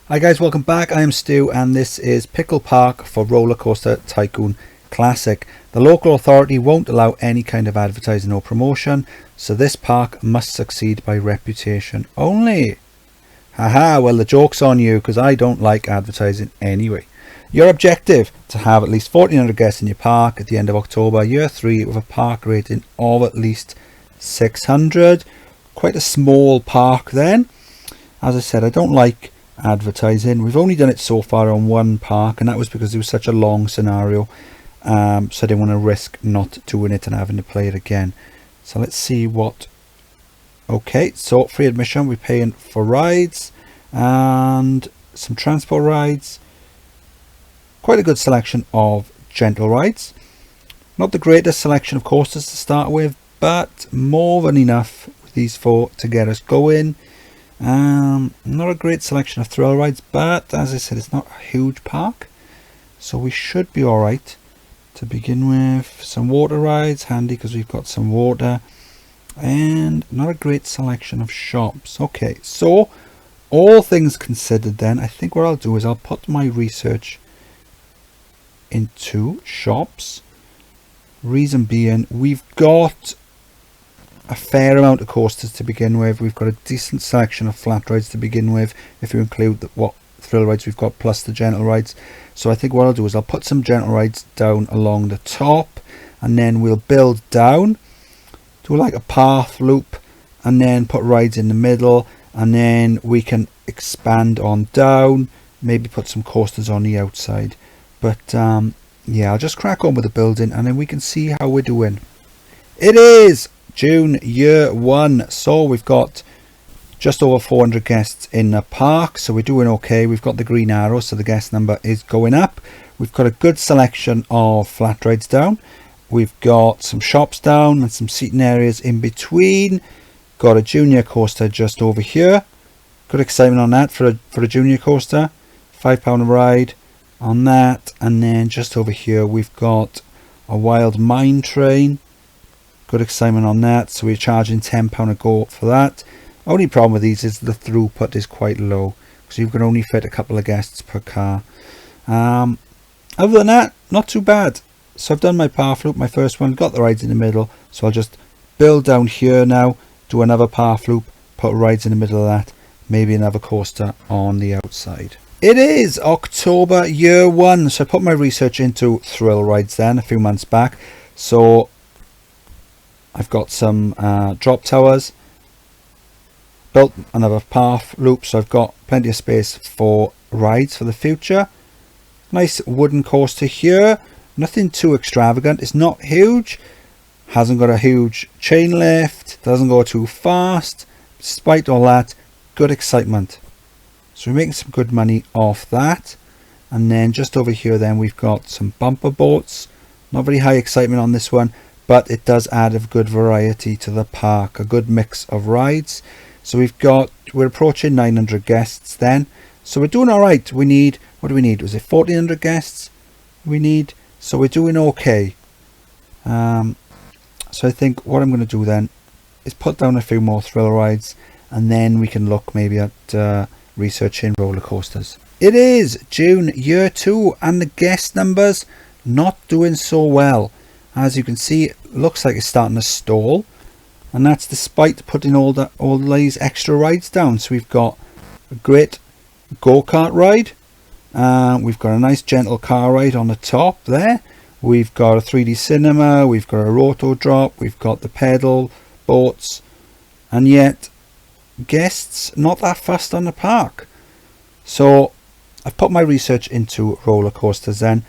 Hi guys, welcome back. I am Stu and this is Pickle Park for Roller Coaster Tycoon Classic. The local authority won't allow any kind of advertising or promotion, so this park must succeed by reputation only. Haha, well the joke's on you because I don't like advertising anyway. Your objective: to have at least 1,400 guests in your park at the end of October, year 3, with a park rating of at least 600. Quite a small park then. As I said, I don't like advertising. We've only done it so far on one park, and that was because it was such a long scenario, so I didn't want to risk not doing it and having to play it again. So let's see what. Okay, so free admission, we're paying for rides and some transport rides. Quite a good selection of gentle rides. Not the greatest selection of coasters to start with, but more than enough with these 4 to get us going. Not a great selection of thrill rides, but as I said, it's not a huge park, so we should be alright to begin with. Some water rides, handy because we've got some water, and not a great selection of shops. Okay, so all things considered then, I think what I'll do is I'll put my research into shops. Reason being, we've got a fair amount of coasters to begin with. We've got a decent selection of flat rides to begin with, if you include what thrill rides we've got plus the gentle rides. So I think what I'll do is I'll put some gentle rides down along the top, and then we'll build down, do like a path loop, and then put rides in the middle, and then we can expand on down, maybe put some coasters on the outside. But yeah, I'll just crack on with the building and then we can see how we're doing. It is June year 1, so we've got just over 400 guests in the park, so we're doing okay. We've got the green arrow, so the guest number is going up. We've got a good selection of flat rides down. We've got some shops down and some seating areas in between. Got a junior coaster just over here. Good excitement on that for a junior coaster. £5 a ride on that. And then just over here we've got a wild mine train. Good excitement on that, so we're charging £10 a go for that. Only problem with these is the throughput is quite low, because you can only fit a couple of guests per car. Other than that, not too bad. So I've done my path loop, my first one, got the rides in the middle, so I'll just build down here now, do another path loop, put rides in the middle of that, maybe another coaster on the outside. It is October year 1, so I put my research into thrill rides then a few months back. So I've got some drop towers, built another path loop, so I've got plenty of space for rides for the future. Nice wooden coaster here, nothing too extravagant, it's not huge, hasn't got a huge chain lift, doesn't go too fast. Despite all that, good excitement. So we're making some good money off that. And then just over here then we've got some bumper boats. Not very high excitement on this one, but it does add a good variety to the park, a good mix of rides. So we're approaching 900 guests then, so we're doing all right. We need, what do we need? Was it 1,400 guests we need? So we're doing okay. So I think what I'm going to do then is put down a few more thrill rides, and then we can look maybe at researching roller coasters. It is June year 2, and the guest numbers not doing so well. As you can see, it looks like it's starting to stall, and that's despite putting all these extra rides down. So we've got a great go-kart ride, we've got a nice gentle car ride on the top there, we've got a 3D cinema, we've got a roto drop, we've got the pedal boats, and yet guests not that fussed on the park. So I've put my research into roller coasters then,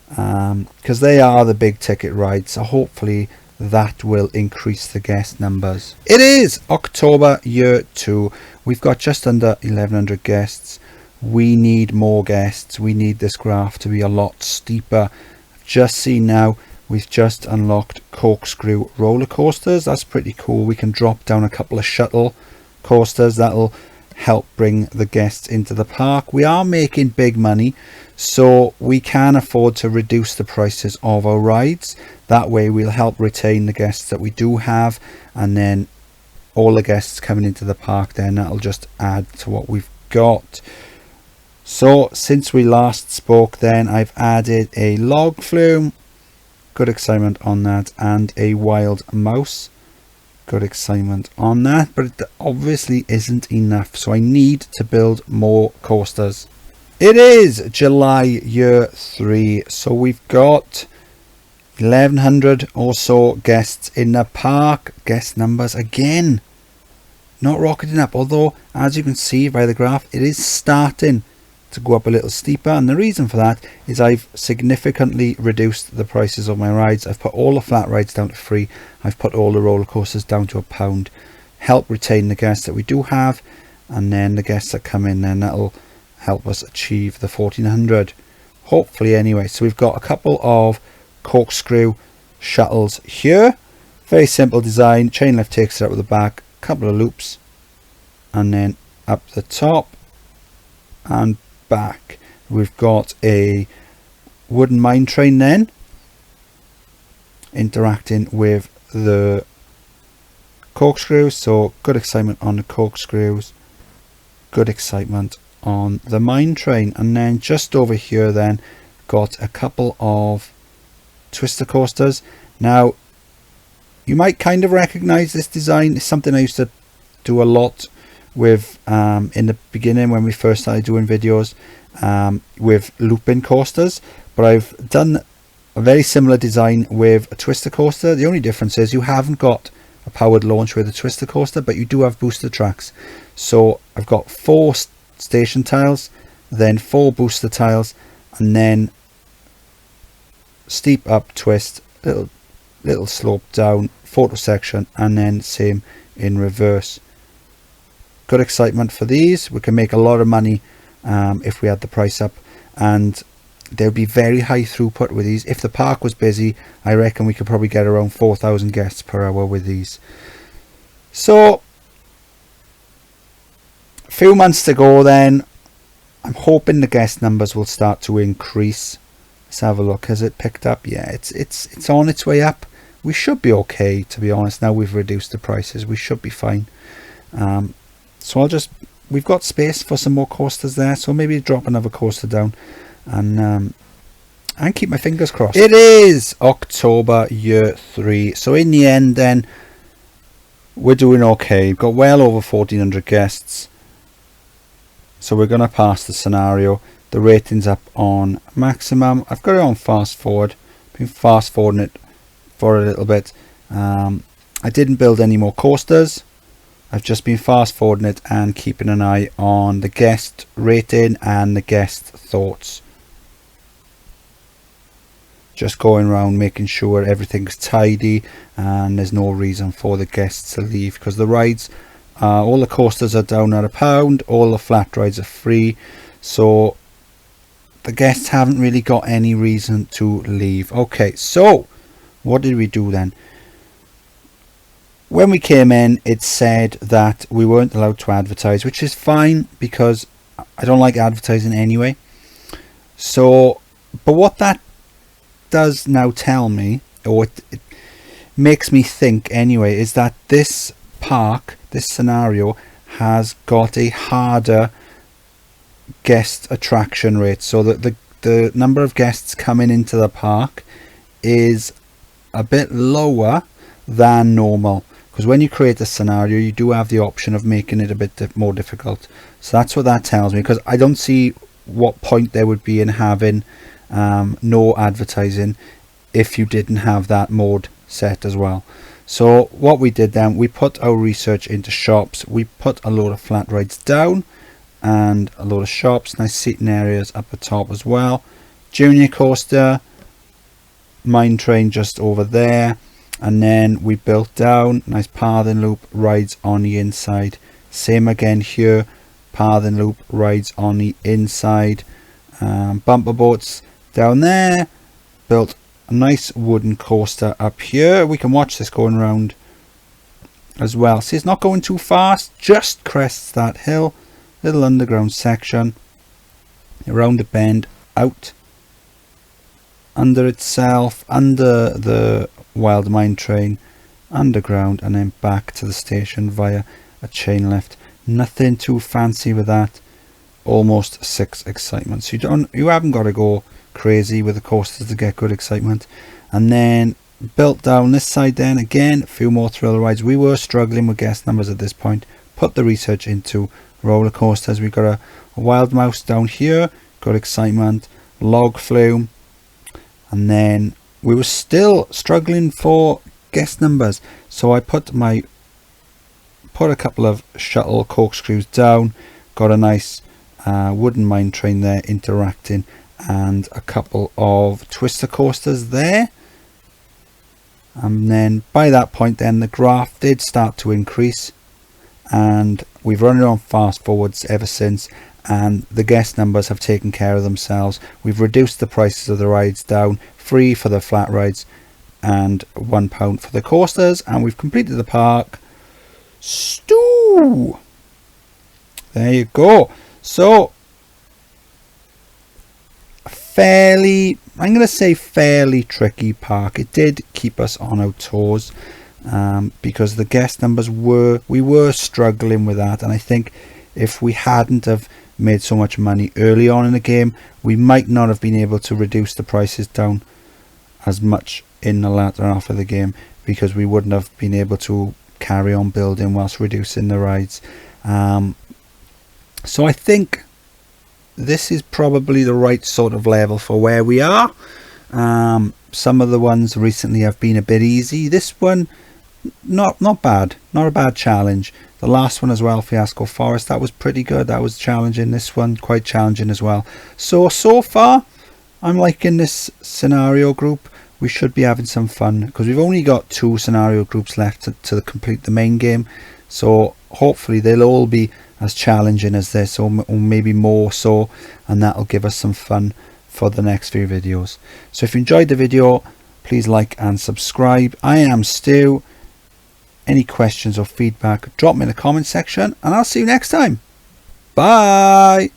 because they are the big ticket rides, so hopefully that will increase the guest numbers. It is October year 2, we've got just under 1,100 guests. We need more guests, we need this graph to be a lot steeper. I've just seen now we've just unlocked Corkscrew roller coasters. That's pretty cool. We can drop down a couple of shuttle coasters, that'll help bring the guests into the park. We are making big money, so we can afford to reduce the prices of our rides. That way we'll help retain the guests that we do have, and then all the guests coming into the park, then that'll just add to what we've got. So since we last spoke then, I've added a log flume, good excitement on that, and a wild mouse, good excitement on that, but it obviously isn't enough, so I need to build more coasters. It is July year 3, so we've got 1100 or so guests in the park. Guest numbers again not rocketing up, although as you can see by the graph, it is starting to go up a little steeper, and the reason for that is I've significantly reduced the prices of my rides. I've put all the flat rides down to free, I've put all the roller coasters down to £1, help retain the guests that we do have, and then the guests that come in, then that'll help us achieve the 1400, hopefully anyway. So we've got a couple of Corkscrew Shuttles here, very simple design, chain lift takes it out of the back, couple of loops, and then up the top and back. We've got a wooden mine train then interacting with the corkscrews, so good excitement on the corkscrews, good excitement on the mine train. And then just over here then got a couple of twister coasters. Now you might kind of recognize this design. It's something I used to do a lot with in the beginning when we first started doing videos with looping coasters, but I've done a very similar design with a twister coaster. The only difference is you haven't got a powered launch with a twister coaster, but you do have booster tracks. So I've got 4 station tiles, then 4 booster tiles, and then steep up twist, little slope down, photo section, and then same in reverse. Good excitement for these. We can make a lot of money if we had the price up, and there'll be very high throughput with these. If the park was busy, I reckon we could probably get around 4,000 guests per hour with these. So a few months to go then. I'm hoping the guest numbers will start to increase. Let's have a look. Has it picked up? Yeah, it's on its way up. We should be okay, to be honest. Now we've reduced the prices, we should be fine. So we've got space for some more coasters there, so maybe drop another coaster down and keep my fingers crossed. It is October year 3, so in the end then we're doing okay. We've got well over 1400 guests, so we're going to pass the scenario. The rating's up on maximum. I've got it on fast forward, been fast forwarding it for a little bit. I didn't build any more coasters. I've just been fast forwarding it and keeping an eye on the guest rating and the guest thoughts. Just going around making sure everything's tidy and there's no reason for the guests to leave, because the rides, all the coasters are down at £1, all the flat rides are free, so the guests haven't really got any reason to leave. Okay, so what did we do then? When we came in, it said that we weren't allowed to advertise, which is fine because I don't like advertising anyway. So, but what that does now tell me, or it makes me think anyway, is that this park, this scenario, has got a harder guest attraction rate, so that the number of guests coming into the park is a bit lower than normal. Because when you create a scenario, you do have the option of making it a bit more difficult. So that's what that tells me, because I don't see what point there would be in having no advertising if you didn't have that mode set as well. So what we did then, we put our research into shops. We put a load of flat rides down and a load of shops, nice seating areas up the top as well. Junior coaster, mine train just over there. And then we built down, nice path and loop, rides on the inside. Same again here, path and loop, rides on the inside. Bumper boats down there. Built a nice wooden coaster up here. We can watch this going around as well. See, it's not going too fast, just crests that hill. Little underground section. Around the bend, out. Under itself, under the wild mine train, underground, and then back to the station via a chain lift. Nothing too fancy with that. almost 6 excitement. So you haven't got to go crazy with the coasters to get good excitement. And then built down this side, then again a few more thrill rides. We were struggling with guest numbers at this point. Put the research into roller coasters. We've got a wild mouse down here, good excitement, log flume, and then we were still struggling for guest numbers. So I put a couple of shuttle corkscrews down, got a nice wooden mine train there interacting, and a couple of twister coasters there. And then by that point then the graph did start to increase, and we've run it on fast forwards ever since, and the guest numbers have taken care of themselves. We've reduced the prices of the rides down, free for the flat rides and £1 for the coasters, and we've completed the park. Stew! There you go. So I'm going to say fairly tricky park. It did keep us on our toes because the guest numbers we were struggling with that, and I think if we hadn't have made so much money early on in the game, we might not have been able to reduce the prices down as much in the latter half of the game, because we wouldn't have been able to carry on building whilst reducing the rides. So I think this is probably the right sort of level for where we are. Some of the ones recently have been a bit easy. This one not bad, not a bad challenge. The last one as well, Fiasco Forest, that was pretty good, that was challenging. This one quite challenging as well. So far I'm liking this scenario group. We should be having some fun because we've only got 2 scenario groups left to complete the main game, so hopefully they'll all be as challenging as this, or maybe more so, and that'll give us some fun for the next few videos. So if you enjoyed the video, please like and subscribe. I am Stu. Any questions or feedback, drop me in the comment section, and I'll see you next time. Bye.